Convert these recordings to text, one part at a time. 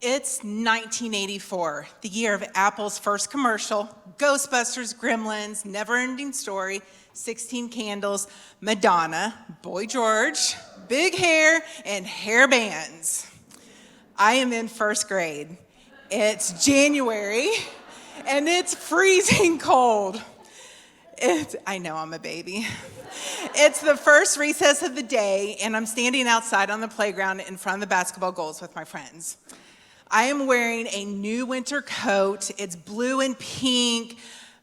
It's 1984, the year of Apple's first commercial, Ghostbusters, Gremlins, Never-Ending Story, 16 Candles, Madonna, Boy George, big hair, and hair bands. I am in first grade. It's January, and it's freezing cold. I know I'm a baby. It's the first recess of the day, and I'm standing outside on the playground in front of the basketball goals with my friends. I am wearing a new winter coat. It's blue and pink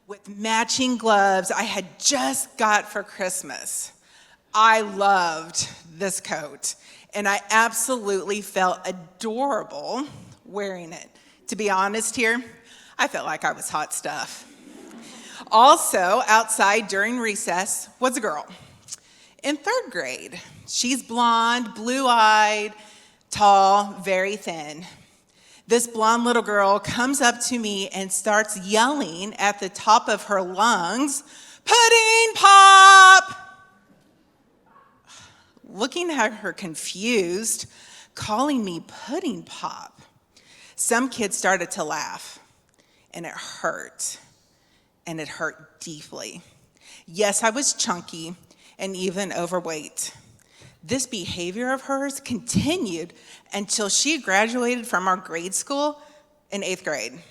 with matching gloves I had just got for Christmas. I loved this coat, and I absolutely felt adorable wearing it. To be honest here, I felt like I was hot stuff. Also, outside during recess was a girl in third grade. She's blonde, blue-eyed, tall, very thin. This blonde little girl comes up to me and starts yelling at the top of her lungs, "Pudding pop!" Looking at her confused, calling me pudding pop. Some kids started to laugh, and it hurt. And it hurt deeply. Yes, I was chunky and even overweight. This behavior of hers continued until she graduated from our grade school in 8th grade.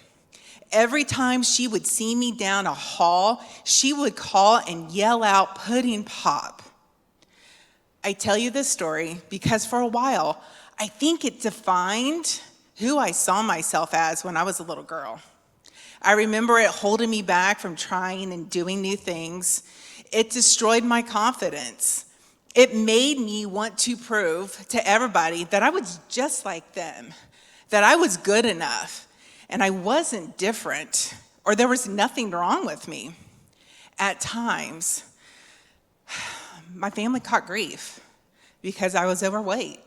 Every time she would see me down a hall, she would call and yell out, "Pudding pop." I tell you this story because for a while, I think it defined who I saw myself as when I was a little girl. I remember it holding me back from trying and doing new things. It destroyed my confidence. It made me want to prove to everybody that I was just like them, that I was good enough, and I wasn't different, or there was nothing wrong with me. At times, my family caught grief because I was overweight.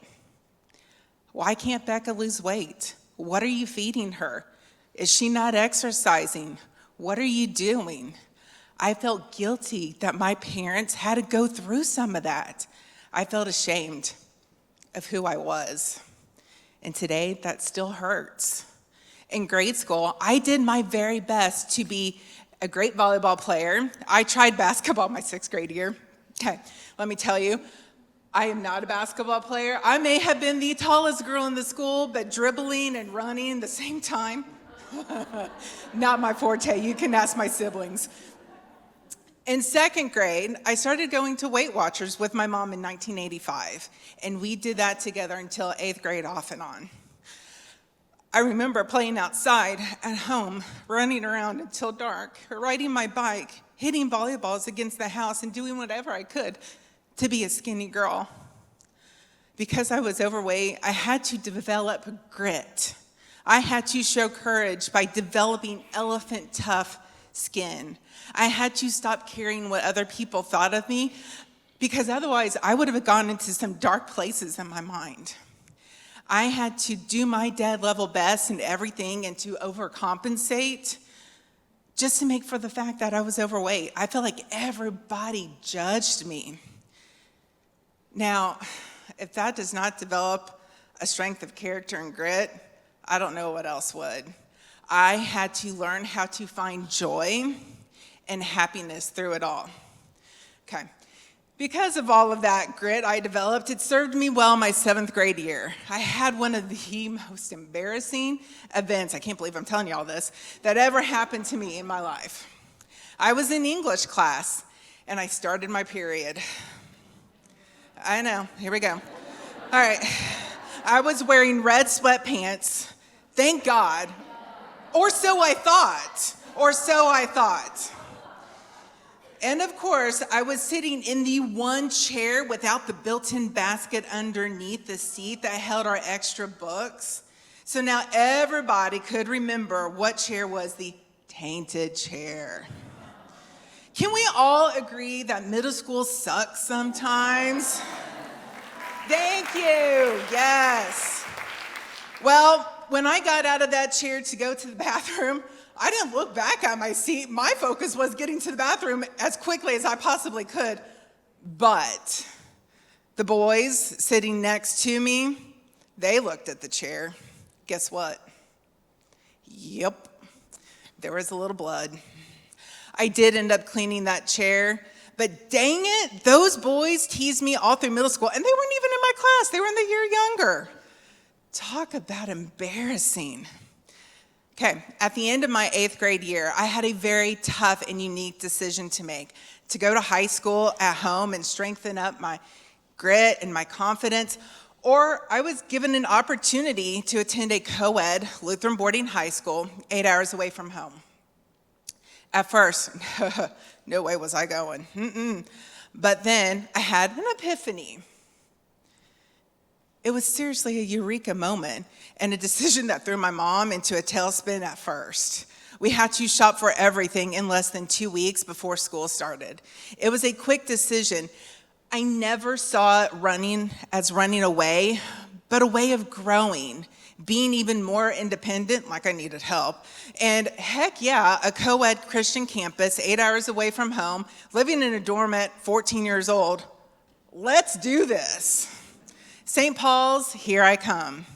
Why can't Becca lose weight? What are you feeding her? Is she not exercising? What are you doing? I felt guilty that my parents had to go through some of that. I felt ashamed of who I was. And today, that still hurts. In grade school, I did my very best to be a great volleyball player. I tried basketball my 6th grade year. Okay, let me tell you, I am not a basketball player. I may have been the tallest girl in the school, but dribbling and running at the same time, not my forte. You can ask my siblings. In 2nd grade, I started going to Weight Watchers with my mom in 1985, and we did that together until 8th grade off and on. I remember playing outside at home, running around until dark, riding my bike, hitting volleyballs against the house, and doing whatever I could to be a skinny girl. Because I was overweight, I had to develop grit. I had to show courage by developing elephant-tough skin. I had to stop caring what other people thought of me, because otherwise I would have gone into some dark places in my mind. I had to do my dead level best in everything and to overcompensate just to make for the fact that I was overweight. I felt like everybody judged me. Now, if that does not develop a strength of character and grit, I don't know what else would. I had to learn how to find joy and happiness through it all. Okay. Because of all of that grit I developed, it served me well my 7th grade year. I had one of the most embarrassing events, I can't believe I'm telling you all this, that ever happened to me in my life. I was in English class, and I started my period. I know, here we go. All right, I was wearing red sweatpants, thank God, or so I thought. And of course, I was sitting in the one chair without the built-in basket underneath the seat that held our extra books. So now everybody could remember what chair was the tainted chair. Can we all agree that middle school sucks sometimes? Thank you, yes. Well, when I got out of that chair to go to the bathroom, I didn't look back at my seat. My focus was getting to the bathroom as quickly as I possibly could. But the boys sitting next to me, they looked at the chair. Guess what? Yep, there was a little blood. I did end up cleaning that chair, but dang it, those boys teased me all through middle school, and they weren't even in my class. They were in the year younger. Talk about embarrassing. Okay, at the end of my 8th grade year, I had a very tough and unique decision to make: to go to high school at home and strengthen up my grit and my confidence, or I was given an opportunity to attend a co-ed Lutheran boarding high school 8 hours away from home. At first, no way was I going. But then I had an epiphany. It was seriously a eureka moment and a decision that threw my mom into a tailspin at first. We had to shop for everything in less than 2 weeks before school started. It was a quick decision. I never saw it running away, but a way of growing, being even more independent, like I needed help. And heck yeah, a co-ed Christian campus 8 hours away from home, living in a dorm at 14 years old. Let's do this. St. Paul's, here I come.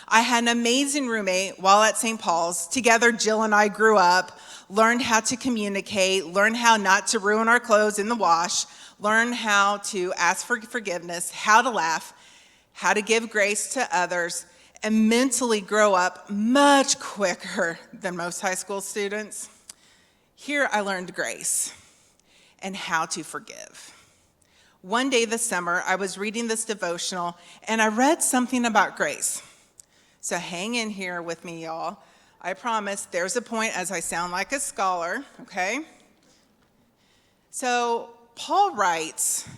I had an amazing roommate while at St. Paul's. Together, Jill and I grew up, learned how to communicate, learned how not to ruin our clothes in the wash, learned how to ask for forgiveness, how to laugh, how to give grace to others, and mentally grow up much quicker than most high school students. Here I learned grace and how to forgive. One day this summer, I was reading this devotional, and I read something about grace. So hang in here with me, y'all. I promise there's a point as I sound like a scholar, okay? So Paul writes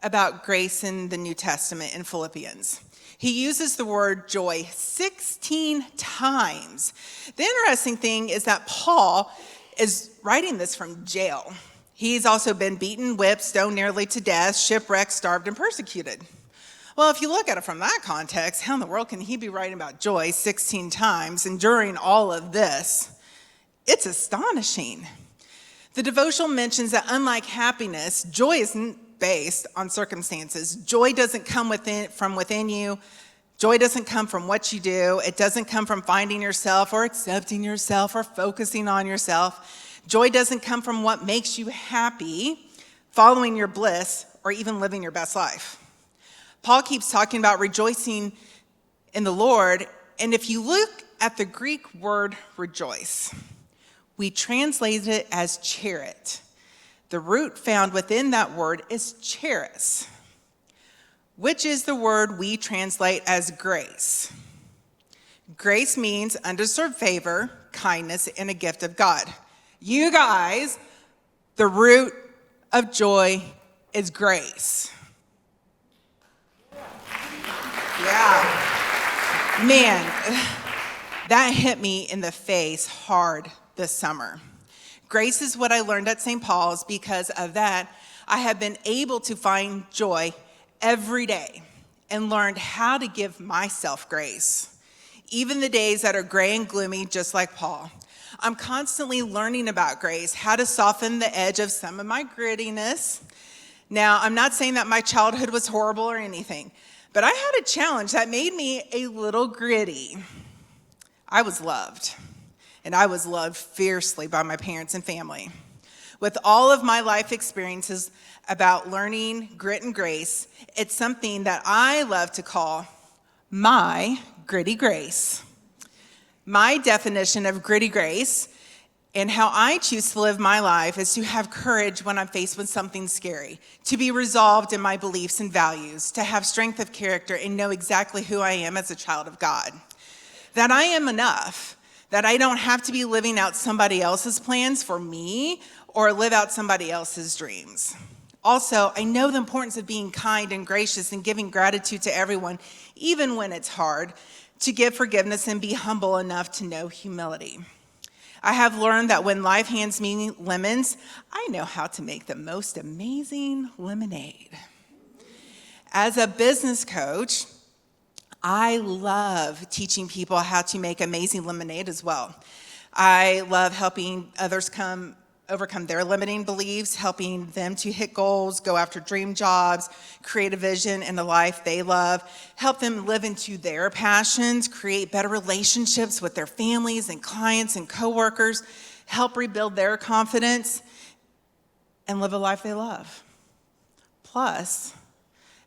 about grace in the New Testament in Philippians. He uses the word joy 16 times. The interesting thing is that Paul is writing this from jail. He's also been beaten, whipped, stoned nearly to death, shipwrecked, starved, and persecuted. Well, if you look at it from that context, how in the world can he be writing about joy 16 times enduring all of this? It's astonishing. The devotional mentions that unlike happiness, joy isn't based on circumstances. Joy doesn't come from within you. Joy doesn't come from what you do. It doesn't come from finding yourself or accepting yourself or focusing on yourself. Joy doesn't come from what makes you happy, following your bliss, or even living your best life. Paul keeps talking about rejoicing in the Lord, and if you look at the Greek word rejoice, we translate it as charit. The root found within that word is charis, which is the word we translate as grace. Grace means undeserved favor, kindness, and a gift of God. You guys, the root of joy is grace. Yeah. Man, that hit me in the face hard this summer. Grace is what I learned at St. Paul's. Because of that, I have been able to find joy every day and learned how to give myself grace, even the days that are gray and gloomy, just like Paul. I'm constantly learning about grace, how to soften the edge of some of my grittiness. Now, I'm not saying that my childhood was horrible or anything, but I had a challenge that made me a little gritty. I was loved, and I was loved fiercely by my parents and family. With all of my life experiences about learning grit and grace, it's something that I love to call my gritty grace. My definition of gritty grace and how I choose to live my life is to have courage when I'm faced with something scary, to be resolved in my beliefs and values, to have strength of character and know exactly who I am as a child of God. That I am enough, that I don't have to be living out somebody else's plans for me or live out somebody else's dreams. Also, I know the importance of being kind and gracious and giving gratitude to everyone, even when it's hard, to give forgiveness and be humble enough to know humility. I have learned that when life hands me lemons, I know how to make the most amazing lemonade. As a business coach, I love teaching people how to make amazing lemonade as well. I love helping others overcome their limiting beliefs, helping them to hit goals, go after dream jobs, create a vision and a life they love, help them live into their passions, create better relationships with their families and clients and coworkers, help rebuild their confidence, and live a life they love. Plus,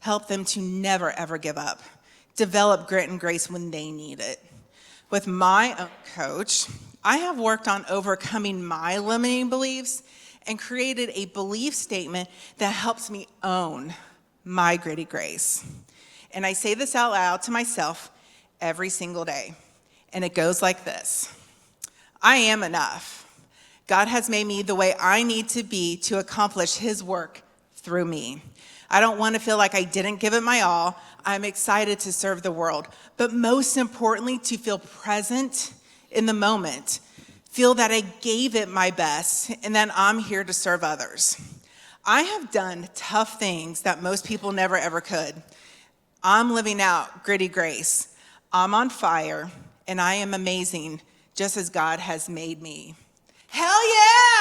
help them to never, ever give up, develop grit and grace when they need it. With my own coach, I have worked on overcoming my limiting beliefs and created a belief statement that helps me own my gritty grace. And I say this out loud to myself every single day. And it goes like this: I am enough. God has made me the way I need to be to accomplish his work through me. I don't want to feel like I didn't give it my all. I'm excited to serve the world, but most importantly, to feel present in the moment, feel that I gave it my best, and that I'm here to serve others. I have done tough things that most people never ever could. I'm living out gritty grace. I'm on fire, and I am amazing, just as God has made me. Hell yeah!